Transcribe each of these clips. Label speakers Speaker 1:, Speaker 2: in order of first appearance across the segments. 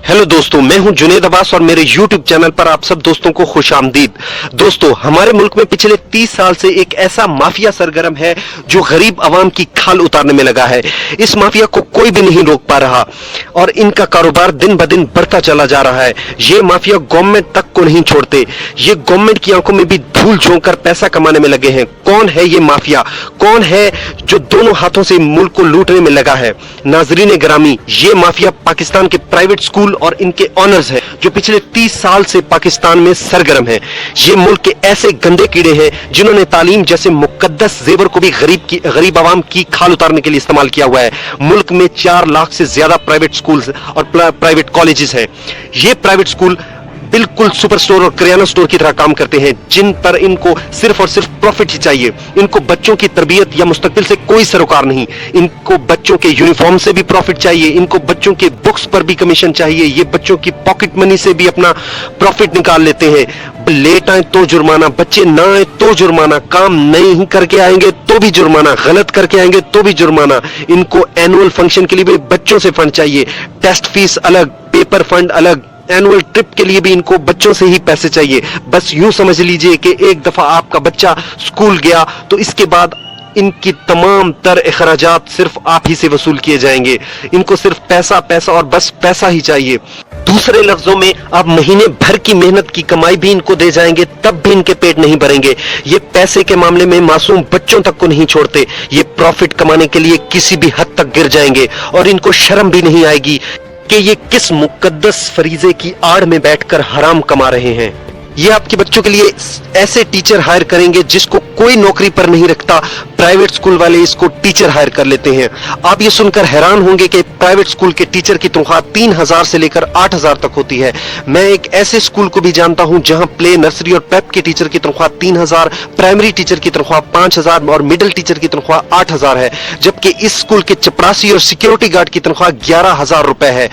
Speaker 1: Hello दोस्तों, मैं हूं जुनेद अब्बास और मेरे YouTube चैनल पर आप सब दोस्तों को खुशामदीद। दोस्तों, हमारे मुल्क में पिछले 30 साल से एक ऐसा माफिया सरगर्म है जो गरीब आवाम की खाल उतारने में लगा है। इस माफिया को कोई भी नहीं रोक पा रहा और इनका कारोबार दिन ब दिन बढ़ता चला जा रहा है। ये माफिया गवर्नमेंट तक को नहीं छोड़ते। ये गवर्नमेंट की आंखों में भी धूल झोंक कर पैसा कमाने में लगे हैं। कौन है ये माफिया? कौन है जो दोनों हाथों से मुल्क को लूटने में लगा है? नाजरीन ग्रामी, ये माफिया पाकिस्तान के प्राइवेट स्कूल और इनके ऑनर्स हैं जो पिछले 30 साल से पाकिस्तान में सरगर्म हैं। ये मुल्क के ऐसे गंदे कीड़े हैं जिन्होंने तालीम जैसे मुकद्दस जेवर को भी गरीब आवाम की खाल उतारने के लिए इस्तेमाल किया हुआ है। मुल्क में 4 लाख से ज्यादा प्राइवेट स्कूल्स और प्राइवेट कॉलेजेस हैं। ये प्राइवेट स्कूल बिल्कुल सुपर स्टोर और किराना स्टोर की तरह काम करते हैं, जिन पर इनको सिर्फ और सिर्फ प्रॉफिट ही चाहिए। इनको बच्चों की तरबियत या मुस्तकबिल से कोई सरोकार नहीं। इनको बच्चों के यूनिफॉर्म से भी प्रॉफिट चाहिए, इनको बच्चों के बुक्स पर भी कमीशन चाहिए। ये बच्चों की पॉकेट मनी से भी अपना प्रॉफिट निकाल लेते हैं। लेट आए तो जुर्माना, बच्चे ना आए तो जुर्माना, काम नहीं करके आएंगे तो भी जुर्माना, गलत करके आएंगे तो भी जुर्माना। इनको एनुअल फंक्शन के लिए भी बच्चों से फंड चाहिए, टेस्ट फीस अलग, पेपर फंड अलग, एनुअल ट्रिप के लिए भी इनको बच्चों से ही पैसे चाहिए। बस यूं समझ लीजिए कि एक दफा आपका बच्चा स्कूल गया तो इसके बाद इनकी तमाम तर अखराजात सिर्फ आप ही से वसूल किए जाएंगे। इनको सिर्फ पैसा पैसा और बस पैसा ही चाहिए। दूसरे लफ्जों में, आप महीने भर की मेहनत की कमाई भी इनको दे जाएंगे तब भी इनके पेट नहीं भरेंगे। ये पैसे के मामले में मासूम बच्चों तक को नहीं छोड़ते। ये प्रॉफिट कमाने के लिए किसी भी हद तक गिर जाएंगे और इनको शर्म भी नहीं आएगी कि ये किस मुकद्दस फरीजे की आड़ में बैठकर हराम कमा रहे हैं। ये आपके बच्चों के लिए ऐसे टीचर हायर करेंगे जिसको कोई नौकरी पर नहीं रखता। प्राइवेट स्कूल वाले इसको टीचर हायर कर लेते हैं। आप ये सुनकर हैरान होंगे कि प्राइवेट स्कूल के टीचर की तनख्वाह 3000 से लेकर 8000 तक होती है। मैं एक ऐसे स्कूल को भी जानता हूं जहां प्ले, नर्सरी और प्रेप के टीचर की तनख्वाह 3000, प्राइमरी टीचर की तनख्वाह 5000 और मिडिल टीचर की तनख्वाह 8000 है, जबकि इस स्कूल के चपरासी और सिक्योरिटी गार्ड की तनख्वाह 11000 रुपए है।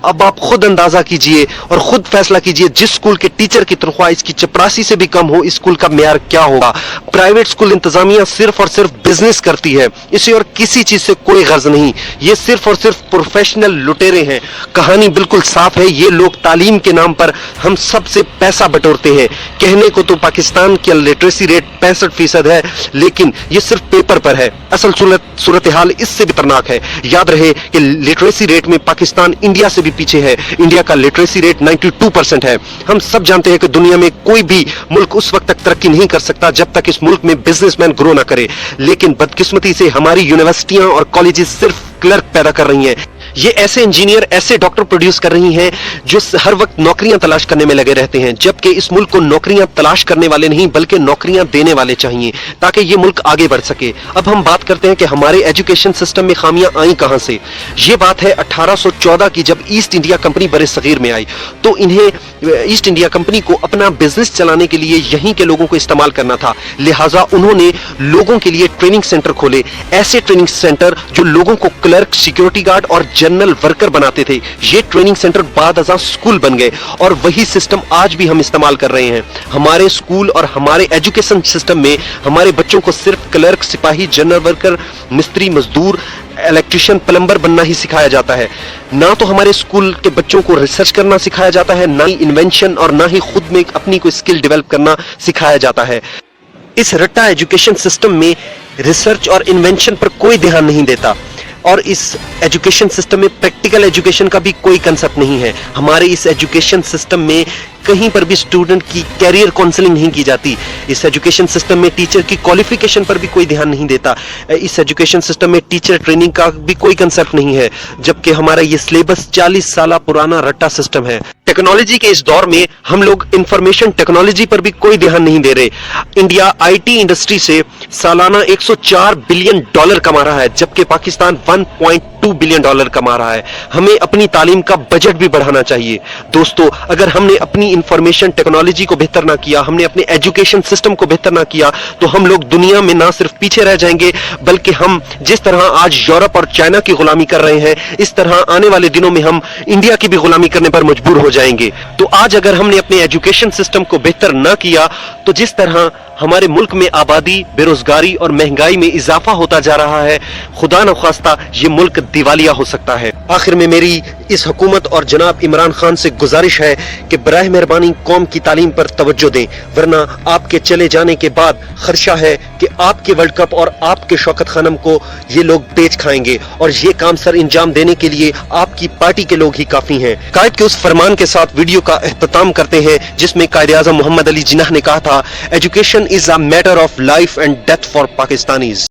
Speaker 1: अब आप खुद अंदाजा कीजिए और खुद फैसला कीजिए, जिस स्कूल के टीचर की तनख्वाह इसकी चपरासी से भी कम हो, इस स्कूल का मेयार क्या होगा। प्राइवेट स्कूल इंतजामिया सिर्फ और सिर्फ बिजनेस करती है, इसे और किसी चीज से कोई गर्ज नहीं। ये सिर्फ और सिर्फ प्रोफेशनल लुटेरे हैं। कहानी बिल्कुल साफ है। ये लोग तालीम के नाम पर हम सब से पैसा बटोरते हैं। कहने को तो पाकिस्तान की लिटरेसी रेट 65% है, लेकिन ये सिर्फ पेपर पर है। असल सूरत हाल इससे भी खतरनाक है। याद रहे कि लिटरेसी रेट में पाकिस्तान इंडिया से भी पीछे है। इंडिया का लिटरेसी रेट 92% है। हम सब जानते हैं कि दुनिया में कोई भी मुल्क उस वक्त तक तरक्की नहीं कर सकता जब तक इस मुल्क में बिजनेसमैन ग्रो ना करे, लेकिन बदकिस्मती से हमारी यूनिवर्सिटियां और कॉलेजेस सिर्फ क्लर्क पैदा कर रही हैं। ये ऐसे इंजीनियर, ऐसे डॉक्टर प्रोड्यूस कर रही हैं जो हर वक्त नौकरियां तलाश करने में लगे रहते हैं, जबकि इस मुल्क को नौकरियां तलाश करने वाले नहीं बल्कि नौकरियां देने वाले चाहिए ताकि ये मुल्क आगे बढ़ सके। अब हम बात करते हैं कि हमारे एजुकेशन सिस्टम में खामियां आई कहां से। ये बात है 1814 की, जब ईस्ट इंडिया कंपनी बरे सगीर में आई तो इन्हें ईस्ट इंडिया कंपनी को अपना बिजनेस चलाने के लिए यहीं के लोगों को इस्तेमाल करना था। लिहाजा उन्होंने लोगों के लिए ट्रेनिंग सेंटर खोले, ऐसे ट्रेनिंग सेंटर जो लोगों को क्लर्क, सिक्योरिटी गार्ड और जनरल वर्कर बनाते थे। ये ट्रेनिंग सेंटर बाद अज़ां स्कूल बन गए और वही सिस्टम आज भी हम इस्तेमाल कर रहे हैं। हमारे स्कूल और हमारे एजुकेशन सिस्टम में हमारे बच्चों को सिर्फ क्लर्क, सिपाही, जनरल वर्कर, मिस्त्री, मजदूर, इलेक्ट्रिशियन, प्लम्बर बनना ही सिखाया जाता है। ना तो हमारे स्कूल के बच्चों को रिसर्च करना सिखाया जाता है, ना ही इन्वेंशन और ना ही खुद में अपनी कोई स्किल डेवलप करना सिखाया जाता है। इस रट्टा एजुकेशन सिस्टम में रिसर्च और इन्वेंशन पर कोई ध्यान नहीं देता और इस एजुकेशन सिस्टम में प्रैक्टिकल एजुकेशन का भी कोई कंसेप्ट नहीं है। हमारे इस एजुकेशन सिस्टम में कहीं पर भी स्टूडेंट की कैरियर काउंसलिंग नहीं की जाती। इस एजुकेशन सिस्टम में टीचर की क्वालिफिकेशन पर भी कोई ध्यान नहीं देता। इस एजुकेशन सिस्टम में टीचर ट्रेनिंग का भी कोई कंसेप्ट नहीं है, जबकि हमारा ये सिलेबस 40 साल पुराना रट्टा सिस्टम है। टेक्नोलॉजी के इस दौर में हम लोग इंफॉर्मेशन टेक्नोलॉजी पर भी कोई ध्यान नहीं दे रहे। इंडिया आईटी इंडस्ट्री से सालाना $104 बिलियन कमा रहा है, जबकि पाकिस्तान $1.2 बिलियन कमा रहा है। हमें अपनी तालीम का बजट भी बढ़ाना चाहिए। दोस्तों, अगर हमने अपनी इंफॉर्मेशन टेक्नोलॉजी को बेहतर ना किया, हमने अपने एजुकेशन सिस्टम को बेहतर ना किया, तो हम लोग दुनिया में ना सिर्फ पीछे रह जाएंगे बल्कि हम जिस तरह आज यूरोप और चाइना की गुलामी कर रहे हैं, इस तरह आने वाले दिनों में हम इंडिया की भी गुलामी करने पर मजबूर हो जाएंगे। तो आज अगर हमने अपने एजुकेशन सिस्टम को बेहतर ना किया तो जिस तरह हमारे मुल्क में आबादी, बेरोजगारी और महंगाई में इजाफा होता जा रहा है। खुदा न ख्वास्ता ये मुल्क दिवालिया हो सकता है। आखिर में मेरी इस हुकूमत और जनाब इमरान खान से गुजारिश है कि बराह मेहरबानी कौम की तालीम पर तवज्जो दें, वरना आपके चले जाने के बाद खदशा है कि आपके वर्ल्ड कप और आपके शौकत खानम को ये लोग बेच खाएंगे, और ये काम सर अंजाम देने के लिए आपकी पार्टी के लोग ही काफी हैं। कायद के उस फरमान के साथ वीडियो का एहतताम करते हैं जिसमें कायद आज़म मोहम्मद अली जिन्नाह ने कहा था, education is a matter of life and death for Pakistanis.